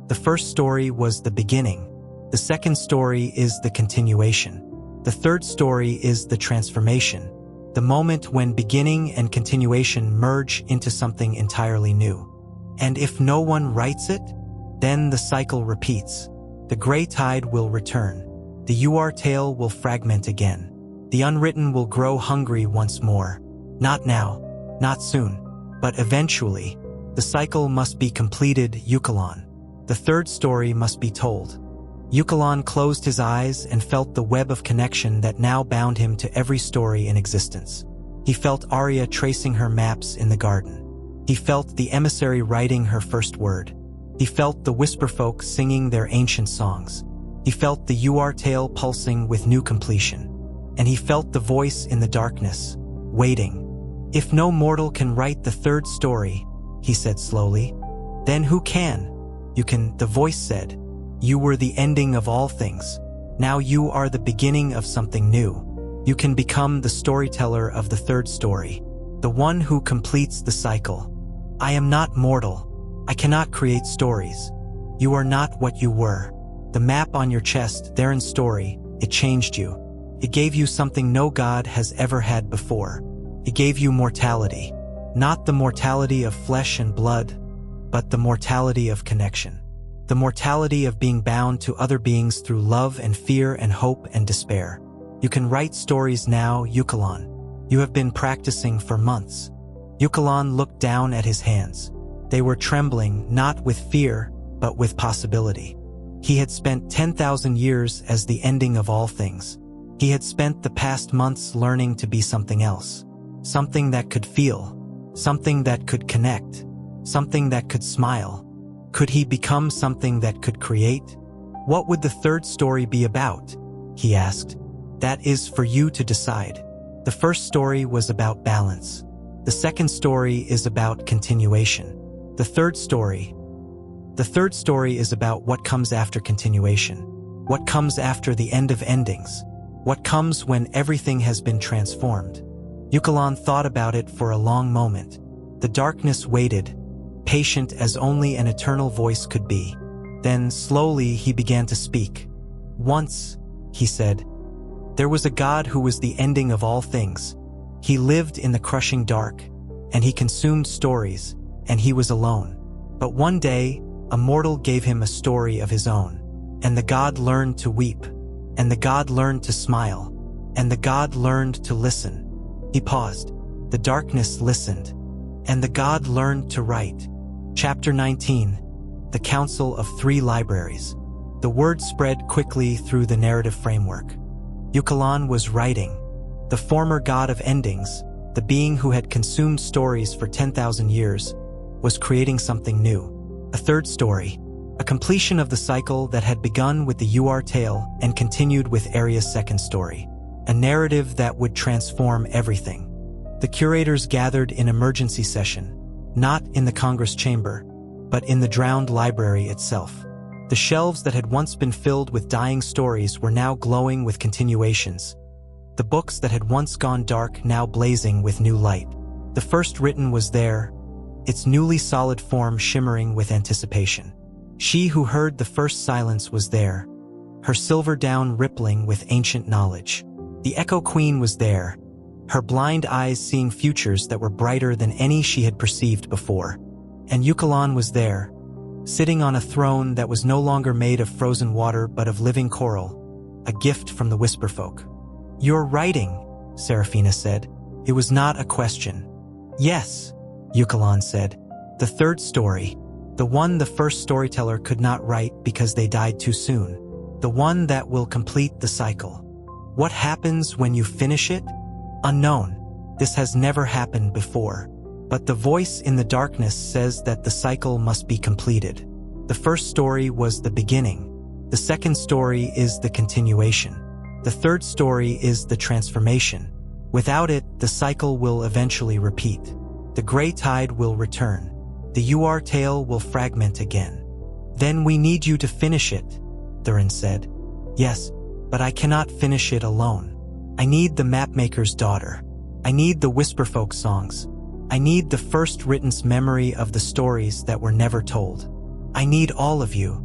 The first story was the beginning. The second story is the continuation. The third story is the transformation. The moment when beginning and continuation merge into something entirely new. And if no one writes it, then the cycle repeats. The gray tide will return. The UR tale will fragment again. The unwritten will grow hungry once more. Not now, not soon, but eventually. The cycle must be completed, Uchelon. The third story must be told. Uchelon closed his eyes and felt the web of connection that now bound him to every story in existence. He felt Aria tracing her maps in the garden. He felt the emissary writing her first word. He felt the Whisperfolk singing their ancient songs. He felt the UR tale pulsing with new completion. And he felt the voice in the darkness, waiting. If no mortal can write the third story, he said slowly, then who can? You can, the voice said. You were the ending of all things. Now you are the beginning of something new. You can become the storyteller of the third story, the one who completes the cycle. I am not mortal. I cannot create stories. You are not what you were. The map on your chest, Theren's story, it changed you. It gave you something no god has ever had before. It gave you mortality. Not the mortality of flesh and blood, but the mortality of connection. The mortality of being bound to other beings through love and fear and hope and despair. You can write stories now, Uchelon. You have been practicing for months. Uchelon looked down at his hands. They were trembling, not with fear, but with possibility. He had spent 10,000 years as the ending of all things. He had spent the past months learning to be something else. Something that could feel. Something that could connect. Something that could smile. Could he become something that could create? What would the third story be about? He asked. That is for you to decide. The first story was about balance. The second story is about continuation. The third story is about what comes after continuation. What comes after the end of endings. What comes when everything has been transformed. Uchelon thought about it for a long moment. The darkness waited, patient as only an eternal voice could be. Then slowly he began to speak. Once, he said, there was a god who was the ending of all things. He lived in the crushing dark, and he consumed stories, and he was alone. But one day, a mortal gave him a story of his own, and the god learned to weep, and the god learned to smile, and the god learned to listen. He paused. The darkness listened, and the god learned to write. Chapter 19, The Council of Three Libraries. The word spread quickly through the narrative framework. Uchelon was writing. The former god of endings, the being who had consumed stories for 10,000 years, was creating something new. A third story, a completion of the cycle that had begun with the UR tale and continued with Aria's second story. A narrative that would transform everything. The curators gathered in emergency session, not in the Congress chamber, but in the drowned library itself. The shelves that had once been filled with dying stories were now glowing with continuations. The books that had once gone dark now blazing with new light. The first written was there, its newly solid form shimmering with anticipation. She who heard the first silence was there, her silver down rippling with ancient knowledge. The Echo Queen was there, her blind eyes seeing futures that were brighter than any she had perceived before. And Uchelon was there, sitting on a throne that was no longer made of frozen water but of living coral, a gift from the Whisperfolk. "You're writing," Seraphina said. It was not a question. "Yes," Uchelon said. "The third story, the one the first storyteller could not write because they died too soon, the one that will complete the cycle." "What happens when you finish it?" "Unknown. This has never happened before. But the voice in the darkness says that the cycle must be completed. The first story was the beginning. The second story is the continuation. The third story is the transformation. Without it, the cycle will eventually repeat. The gray tide will return. The UR tale will fragment again." "Then we need you to finish it," Theren said. "Yes, but I cannot finish it alone. I need the mapmaker's daughter. I need the Whisperfolk songs. I need the first written's memory of the stories that were never told. I need all of you."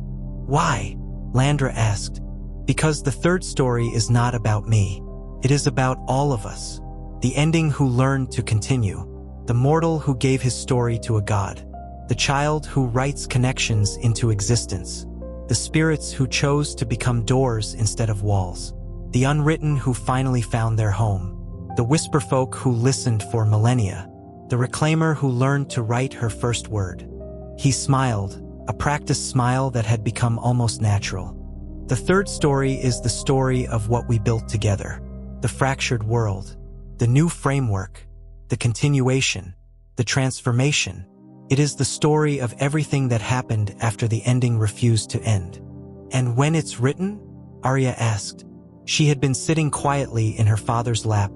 "Why?" Landra asked. "Because the third story is not about me. It is about all of us. The ending who learned to continue. The mortal who gave his story to a god. The child who writes connections into existence. The spirits who chose to become doors instead of walls. The unwritten who finally found their home. The Whisperfolk who listened for millennia. The reclaimer who learned to write her first word." He smiled, a practiced smile that had become almost natural. "The third story is the story of what we built together. The fractured world. The new framework. The continuation. The transformation. It is the story of everything that happened after the ending refused to end." "And when it's written?" Aria asked. She had been sitting quietly in her father's lap,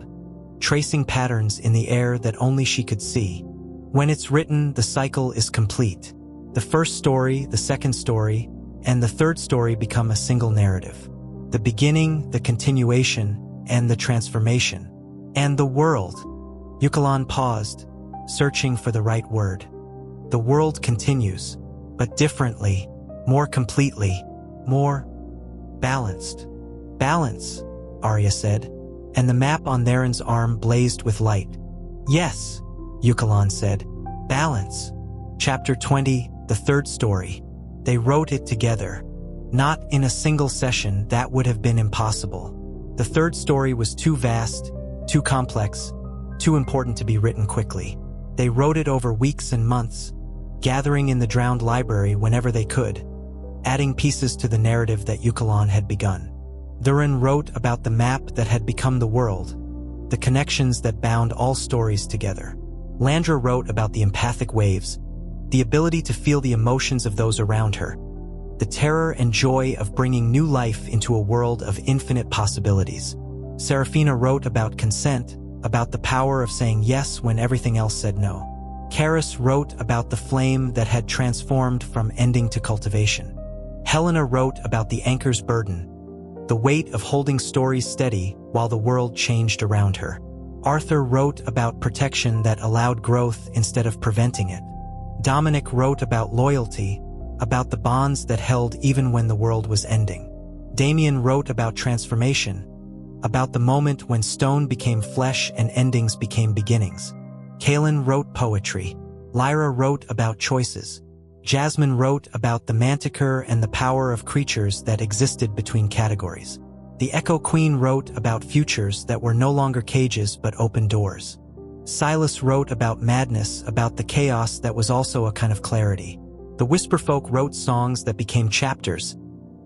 tracing patterns in the air that only she could see. "When it's written, the cycle is complete. The first story, the second story, and the third story become a single narrative. The beginning, the continuation, and the transformation. And the world." Uchelon paused, searching for the right word. "The world continues, but differently, more completely, more balanced." "Balance," Aria said, and the map on Theren's arm blazed with light. "Yes," Uchelon said. "Balance." Chapter 20, the third story. They wrote it together. Not in a single session, that would have been impossible. The third story was too vast, too complex, too important to be written quickly. They wrote it over weeks and months, gathering in the drowned library whenever they could, adding pieces to the narrative that Uchelon had begun. Theren wrote about the map that had become the world, the connections that bound all stories together. Landra wrote about the empathic waves, the ability to feel the emotions of those around her, the terror and joy of bringing new life into a world of infinite possibilities. Seraphina wrote about consent, about the power of saying yes when everything else said no. Karis wrote about the flame that had transformed from ending to cultivation. Helena wrote about the anchor's burden, the weight of holding stories steady while the world changed around her. Arthur wrote about protection that allowed growth instead of preventing it. Dominic wrote about loyalty, about the bonds that held even when the world was ending. Damien wrote about transformation, about the moment when stone became flesh and endings became beginnings. Kaelin wrote poetry. Lyra wrote about choices. Jasmine wrote about the manticore and the power of creatures that existed between categories. The Echo Queen wrote about futures that were no longer cages but open doors. Silas wrote about madness, about the chaos that was also a kind of clarity. The Whisperfolk wrote songs that became chapters,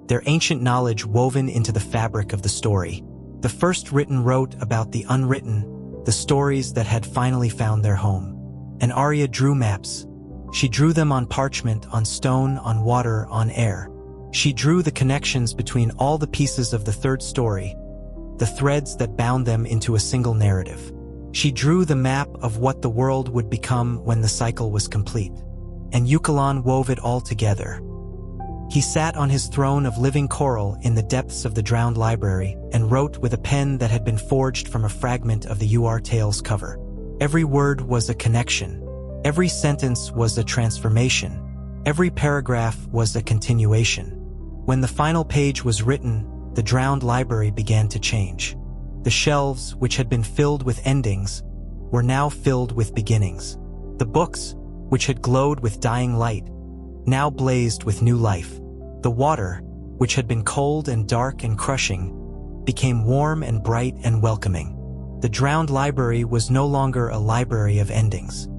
their ancient knowledge woven into the fabric of the story. The first written wrote about the unwritten, the stories that had finally found their home. And Aria drew maps. She drew them on parchment, on stone, on water, on air. She drew the connections between all the pieces of the third story, the threads that bound them into a single narrative. She drew the map of what the world would become when the cycle was complete. And Uchelon wove it all together. He sat on his throne of living coral in the depths of the drowned library and wrote with a pen that had been forged from a fragment of the UR Tales cover. Every word was a connection. Every sentence was a transformation. Every paragraph was a continuation. When the final page was written, the drowned library began to change. The shelves, which had been filled with endings, were now filled with beginnings. The books, which had glowed with dying light, now blazed with new life. The water, which had been cold and dark and crushing, became warm and bright and welcoming. The drowned library was no longer a library of endings.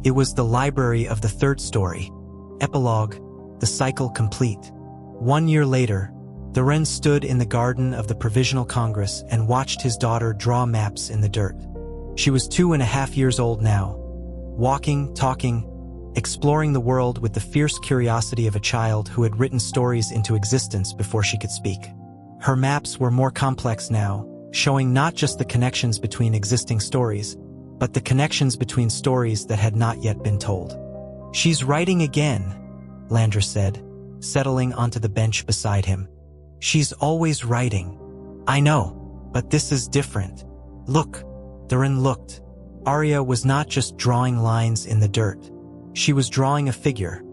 It was the library of the third story. Epilogue, the cycle complete. 1 year later, Theren stood in the garden of the Provisional Congress and watched his daughter draw maps in the dirt. She was 2.5 years old now, walking, talking, exploring the world with the fierce curiosity of a child who had written stories into existence before she could speak. Her maps were more complex now, showing not just the connections between existing stories, but the connections between stories that had not yet been told. "She's writing again," Landra said, settling onto the bench beside him. "She's always writing." "I know, but this is different. Look." Theren looked. Aria was not just drawing lines in the dirt. She was drawing a figure,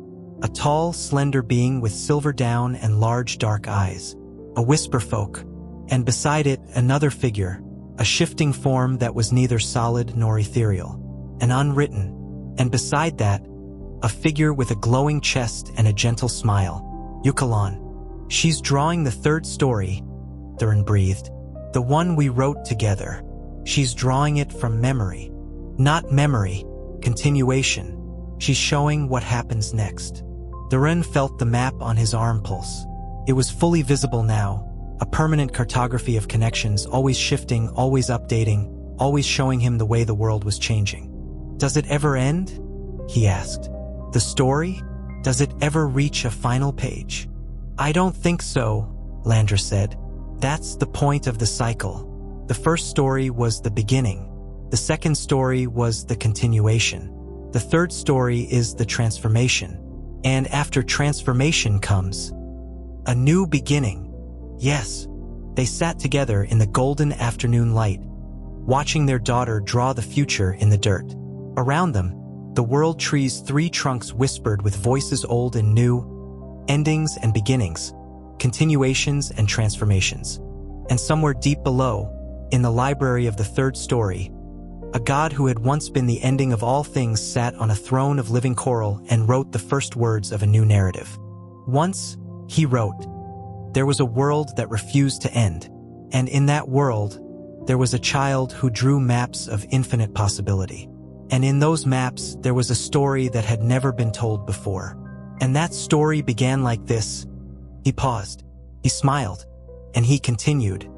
a tall, slender being with silver down and large dark eyes, a Whisperfolk, and beside it another figure, a shifting form that was neither solid nor ethereal, an unwritten, and beside that, a figure with a glowing chest and a gentle smile, Uchelon. "She's drawing the third story," Theren breathed, "the one we wrote together. She's drawing it from memory. Not memory, continuation. She's showing what happens next." Theren felt the map on his arm pulse. It was fully visible now, a permanent cartography of connections, always shifting, always updating, always showing him the way the world was changing. "Does it ever end?" he asked. "The story? Does it ever reach a final page?" "I don't think so," Landra said. "That's the point of the cycle. The first story was the beginning. The second story was the continuation. The third story is the transformation. And after transformation comes a new beginning." Yes, they sat together in the golden afternoon light, watching their daughter draw the future in the dirt. Around them, the world tree's 3 trunks whispered with voices old and new, endings and beginnings, continuations and transformations. And somewhere deep below, in the library of the third story, a god who had once been the ending of all things sat on a throne of living coral and wrote the first words of a new narrative. Once, he wrote, there was a world that refused to end, and in that world, there was a child who drew maps of infinite possibility. And in those maps, there was a story that had never been told before. And that story began like this. He paused, he smiled, and he continued.